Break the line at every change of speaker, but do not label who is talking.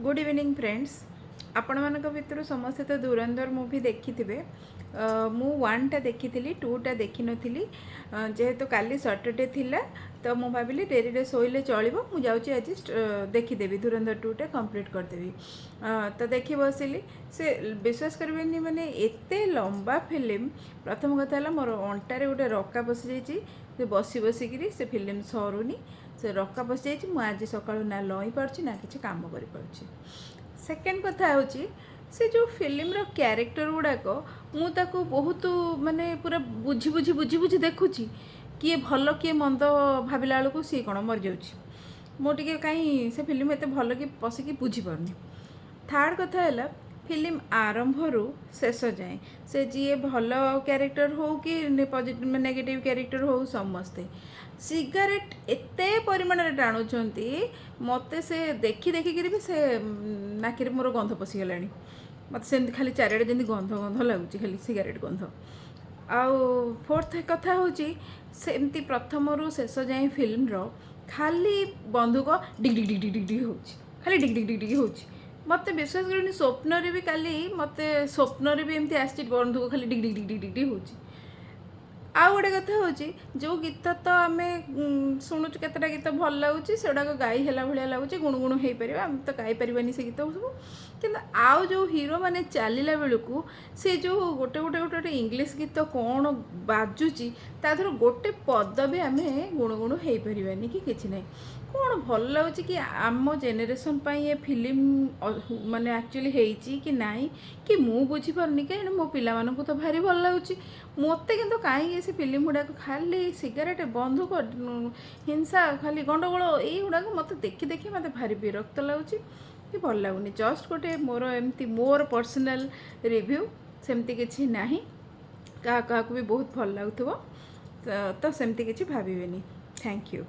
Good evening friends. आपण मानक भितर समस्ते तो धुरंधर मूवी देखी थे। मु वन टा देखी थी, टू टा देखी नी। जेहेतु काली सैटरडे थिला तो मु भाविली डेरी शोले चलो मुझे आज देखीदेवी धुरंधर टू टा कंप्लीट करदेवी। तो देखी बसिली से विश्वास करेंगे माने एते लंबा फिल्म। प्रथम कथा है मोर अंटारे गोटे रक्का बसी जाइए, बसी बसिकी से फिल्म सरुनी से रक्का बस जाइए। मुझे आज सका ना लई पार्ची ना कि काम कर। सेकेंड कथा हूँ से जो फिल्म क्यारेक्टर गुड़ाक मुझे बहुत माने पूरा बुझी बुझी बुझी बुझी देखुची किए भल किए मंद भाविला बेलू सी कौन मर जाऊँ मोटे कहीं से फिल्म एत भल कि पशिकी बुझीपारनी। थर्ड कथा है फिल्म आरंभ शेष जाए से जी भल क्यारेक्टर हो कि पॉजिटिव नेगेटिव क्यारेक्टर हो समस्ते सिगारेट एते परिमाण टाणुंट मत से देखी देखिक भी से नाक मोर गंध पशिगला मत से खाली चारिड़े जमी गंध गंध लगुच खाली सिगारेट गंध। आउ फोर्थ कथा हूँ सेमती प्रथम रु शेष जाए फिल्म खाली बंधुक डिग डिग डिग डिग डिग डिग हो खाली डिग डिग डिग डिग हो मत विश्वास कर स्वप्न भी काली मत स्वप्न भी एमती आसी बंधुक खाली डिग डिग डिग डिग डिग हो। आउ गोटे कथा हूँ जो गीत तो आम शुणुचु केतटा गीत भल लगुच से गाई है भाया लगुच गुणगुण हो पार आम तो गाई पारानी से गीत सब कि आउ जो हीरो मैंने चलला बेलू से जो गोटे गोटे गोटे गोटे इंग्लीश गीत कौन बाजुची तादर गोटे पद भी आम गुणगुण हो पारानी कि किसी ना कौन भल लगुच कि आम जेनेरेशन ये फिल्म माने एक्चुअली होती कि नाई कि मु बुझीपारनी कहीं मो पिला तो भारी भल लगुच मत कि कहीं से फिल्म गुड़ाक खाली सिगारेट बंधुक हिंसा खाली गंडगोल युवाक मत देखी देखी मत भारी विरक्त लगुच कि भल लगुनि। जस्ट गोटे मोर एमती मोर पर्सनल रिव्यू सेमती किसी ना क्या भी बहुत भल लगुव तो सेमती किसी भावेनि। Thank you.